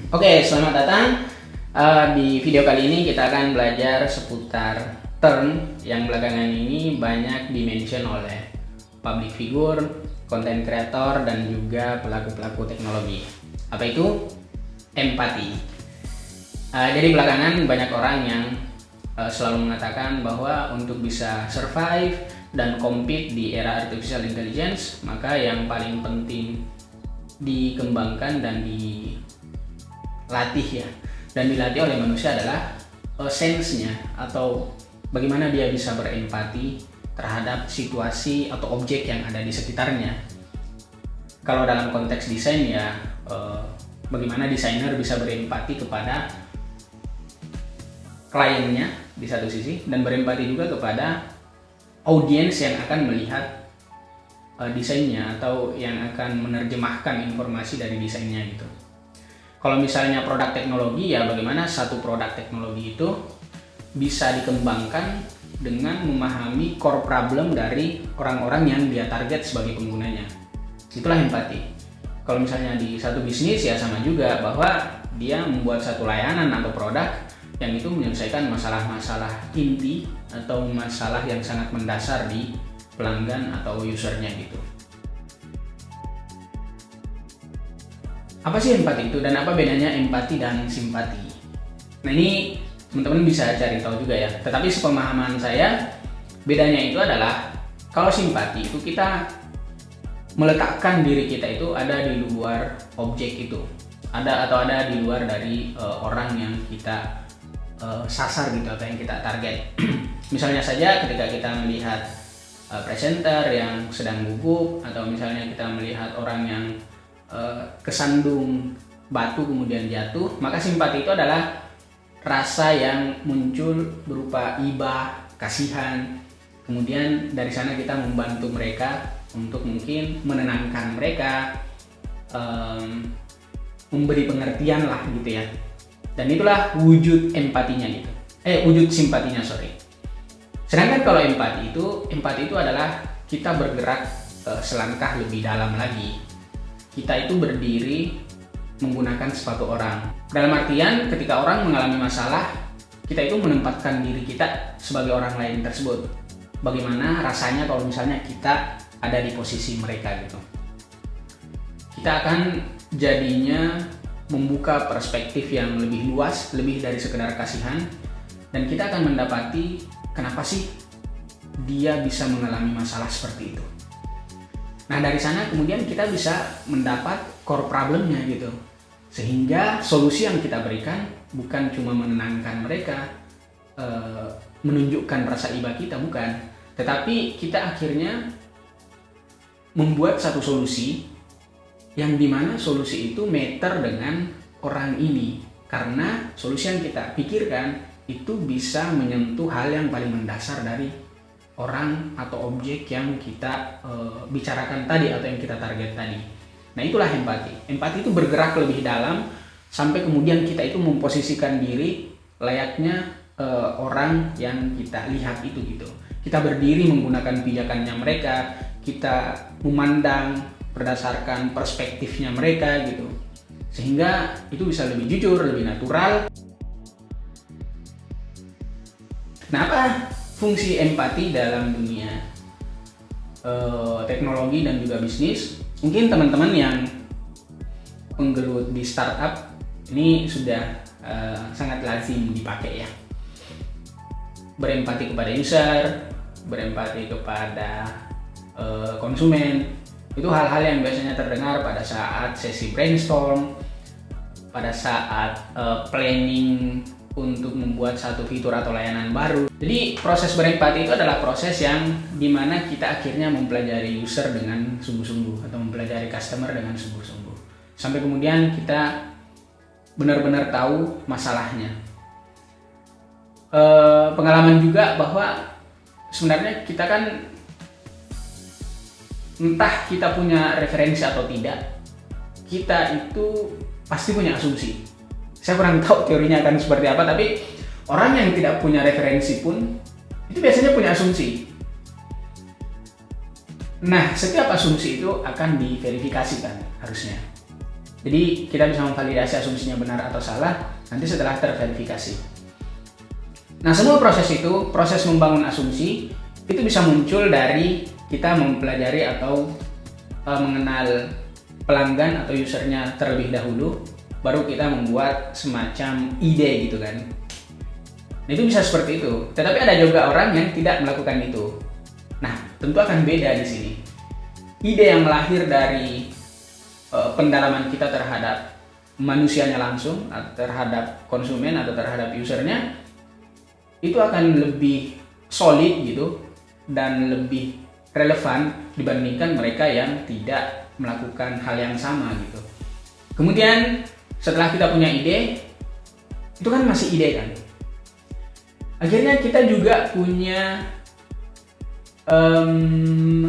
Oke, selamat datang. Di video kali ini kita akan belajar seputar term yang belakangan ini banyak dimention oleh public figure, content creator, dan juga pelaku-pelaku teknologi. Apa itu? Empati. Jadi belakangan banyak orang yang selalu mengatakan bahwa untuk bisa survive dan compete di era artificial intelligence, maka yang paling penting dikembangkan dan dilatih oleh manusia adalah sense-nya, atau bagaimana dia bisa berempati terhadap situasi atau objek yang ada di sekitarnya. Kalau dalam konteks desain bagaimana desainer bisa berempati kepada kliennya di satu sisi, dan berempati juga kepada audiens yang akan melihat desainnya atau yang akan menerjemahkan informasi dari desainnya gitu. Kalau misalnya produk teknologi, bagaimana satu produk teknologi itu bisa dikembangkan dengan memahami core problem dari orang-orang yang dia target sebagai penggunanya. Itulah empati. Kalau misalnya di satu bisnis sama juga, bahwa dia membuat satu layanan atau produk yang itu menyelesaikan masalah-masalah inti atau masalah yang sangat mendasar di pelanggan atau usernya gitu. Apa sih empati itu dan apa bedanya empati dan simpati? Nah, ini teman-teman bisa cari tahu juga ya. Tetapi sepemahaman saya, bedanya itu adalah kalau simpati itu kita meletakkan diri kita itu ada di luar objek itu, ada di luar dari orang yang kita sasar gitu atau yang kita target. Misalnya saja ketika kita melihat presenter yang sedang gugup, atau misalnya kita melihat orang yang kesandung batu kemudian jatuh, maka simpati itu adalah rasa yang muncul berupa iba, kasihan. Kemudian dari sana kita membantu mereka untuk mungkin menenangkan mereka, memberi pengertian lah gitu ya. Dan itulah wujud empatinya gitu. Wujud simpatinya, sorry. Sedangkan kalau empati itu adalah kita bergerak selangkah lebih dalam lagi. Kita itu berdiri menggunakan sepatu orang. Dalam artian ketika orang mengalami masalah, kita itu menempatkan diri kita sebagai orang lain tersebut. Bagaimana rasanya kalau misalnya kita ada di posisi mereka gitu. Kita akan jadinya membuka perspektif yang lebih luas, lebih dari sekedar kasihan, dan kita akan mendapati kenapa sih dia bisa mengalami masalah seperti itu. Nah, dari sana kemudian kita bisa mendapat core problemnya gitu. Sehingga solusi yang kita berikan bukan cuma menenangkan mereka, menunjukkan rasa iba kita, bukan. Tetapi kita akhirnya membuat satu solusi yang dimana solusi itu matter dengan orang ini. Karena solusi yang kita pikirkan itu bisa menyentuh hal yang paling mendasar dari orang atau objek yang kita bicarakan tadi atau yang kita target tadi. Nah, itulah empati. Empati itu bergerak lebih dalam sampai kemudian kita itu memposisikan diri layaknya orang yang kita lihat itu gitu. Kita berdiri menggunakan pijakannya mereka, kita memandang berdasarkan perspektifnya mereka gitu. Sehingga itu bisa lebih jujur, lebih natural. Nah, apa fungsi empati dalam dunia teknologi dan juga bisnis? Mungkin teman-teman yang penggelut di startup ini sudah sangat lazim dipakai ya. Berempati kepada user, berempati kepada konsumen. Itu hal-hal yang biasanya terdengar pada saat sesi brainstorm, pada saat planning untuk membuat satu fitur atau layanan baru. Jadi proses berempati itu adalah proses yang dimana kita akhirnya mempelajari user dengan sungguh-sungguh atau mempelajari customer dengan sungguh-sungguh. Sampai kemudian kita benar-benar tahu masalahnya. Pengalaman juga bahwa sebenarnya kita kan entah kita punya referensi atau tidak, kita itu pasti punya asumsi. Saya kurang tahu teorinya akan seperti apa, tapi orang yang tidak punya referensi pun itu biasanya punya asumsi. Nah, setiap asumsi itu akan diverifikasikan harusnya. Jadi kita bisa memvalidasi asumsinya benar atau salah nanti setelah terverifikasi. Nah, semua proses itu, proses membangun asumsi itu bisa muncul dari kita mempelajari atau mengenal pelanggan atau usernya terlebih dahulu, baru kita membuat semacam ide gitu kan. Nah, itu bisa seperti itu. Tetapi ada juga orang yang tidak melakukan itu. Nah, tentu akan beda di sini. Ide yang lahir dari pendalaman kita terhadap manusianya langsung, terhadap konsumen atau terhadap usernya, itu akan lebih solid gitu dan lebih relevan dibandingkan mereka yang tidak melakukan hal yang sama gitu. Kemudian setelah kita punya ide, itu kan masih ide kan. Akhirnya kita juga punya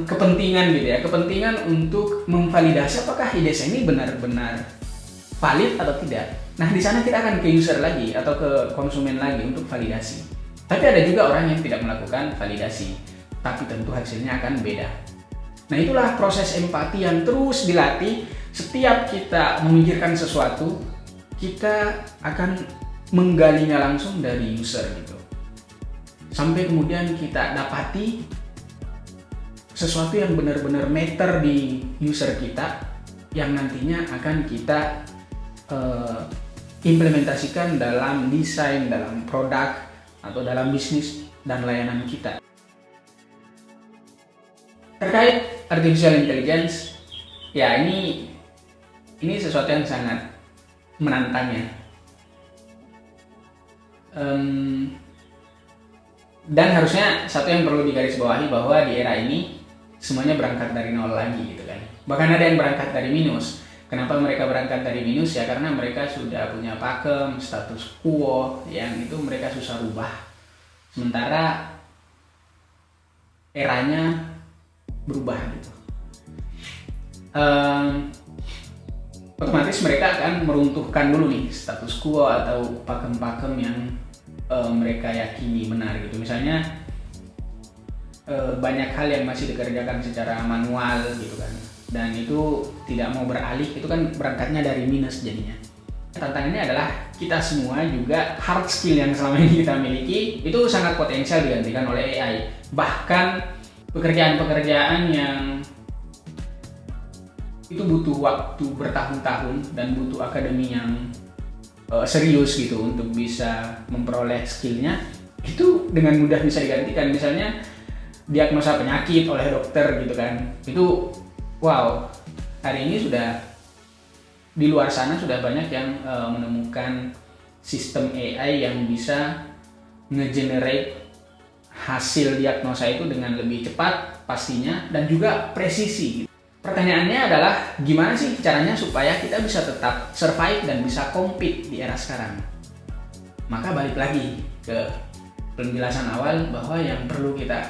kepentingan gitu ya, kepentingan untuk memvalidasi apakah ide saya ini benar-benar valid atau tidak. Nah, di sana kita akan ke user lagi atau ke konsumen lagi untuk validasi. Tapi ada juga orang yang tidak melakukan validasi, tapi tentu hasilnya akan beda. Nah, itulah proses empati yang terus dilatih. Setiap kita memikirkan sesuatu, kita akan menggalinya langsung dari user gitu. Sampai kemudian kita dapati sesuatu yang benar-benar matter di user kita, yang nantinya akan kita implementasikan dalam desain, dalam produk, atau dalam bisnis dan layanan kita. Terkait artificial intelligence, ya ini sesuatu yang sangat menantang ya. Dan harusnya satu yang perlu digarisbawahi bahwa di era ini semuanya berangkat dari nol lagi gitu kan. Bahkan ada yang berangkat dari minus. Kenapa mereka berangkat dari minus? Ya karena mereka sudah punya pakem, status quo yang itu mereka susah rubah. Sementara eranya berubah gitu. Otomatis mereka akan meruntuhkan dulu nih status quo atau pakem-pakem yang mereka yakini benar gitu. Misalnya banyak hal yang masih dikerjakan secara manual gitu kan, dan itu tidak mau beralih, itu kan berangkatnya dari minus jadinya. Tantangannya adalah kita semua juga hard skill yang selama ini kita miliki itu sangat potensial digantikan oleh AI. Bahkan pekerjaan-pekerjaan yang itu butuh waktu bertahun-tahun dan butuh akademi yang serius gitu untuk bisa memperoleh skillnya, itu dengan mudah bisa digantikan. Misalnya diagnosa penyakit oleh dokter gitu kan, itu wow, hari ini sudah di luar sana sudah banyak yang menemukan sistem AI yang bisa nge-generate hasil diagnosa itu dengan lebih cepat pastinya dan juga presisi gitu. Pertanyaannya adalah gimana sih caranya supaya kita bisa tetap survive dan bisa compete di era sekarang? Maka balik lagi ke penjelasan awal bahwa yang perlu kita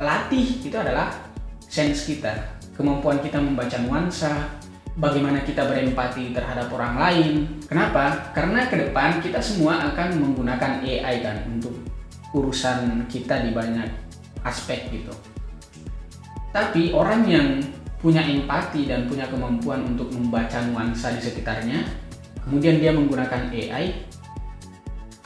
latih itu adalah sense kita, kemampuan kita membaca nuansa, bagaimana kita berempati terhadap orang lain. Kenapa? Karena ke depan kita semua akan menggunakan AI kan untuk urusan kita di banyak aspek gitu. Tapi orang yang punya empati dan punya kemampuan untuk membaca nuansa di sekitarnya, kemudian dia menggunakan AI,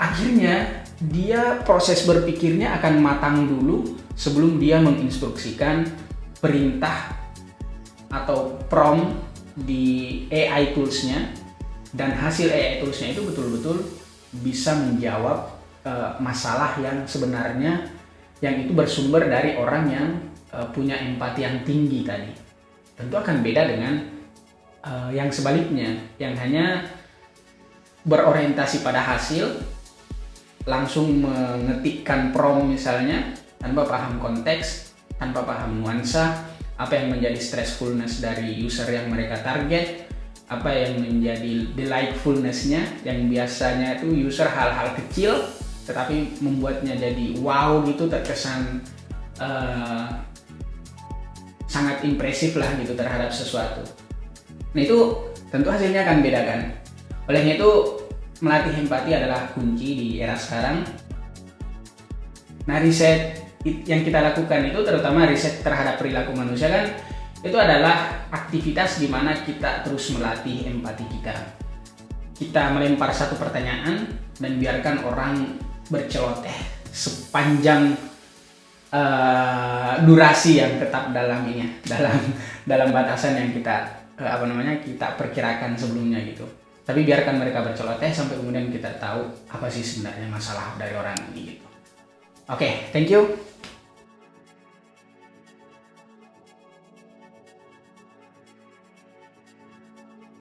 akhirnya dia proses berpikirnya akan matang dulu sebelum dia menginstruksikan perintah atau prompt di AI toolsnya, dan hasil AI toolsnya itu betul-betul bisa menjawab masalah yang sebenarnya yang itu bersumber dari orang yang punya empati yang tinggi tadi. Tentu akan beda dengan yang sebaliknya, yang hanya berorientasi pada hasil, langsung mengetikkan prompt misalnya tanpa paham konteks, tanpa paham nuansa, apa yang menjadi stressfulness dari user yang mereka target, apa yang menjadi delightfulness-nya, yang biasanya itu user hal-hal kecil tetapi membuatnya jadi wow gitu, terkesan sangat impresif lah gitu terhadap sesuatu. Nah itu tentu hasilnya akan beda kan. Olehnya itu melatih empati adalah kunci di era sekarang. Nah riset yang kita lakukan itu terutama riset terhadap perilaku manusia kan, Itu adalah aktivitas di mana kita terus melatih empati kita. Kita melempar satu pertanyaan dan biarkan orang berceloteh sepanjang durasi yang tetap dalam batasan yang kita kita perkirakan sebelumnya gitu. Tapi biarkan mereka berceloteh sampai kemudian kita tahu apa sih sebenarnya masalah dari orang ini gitu. Oke, thank you.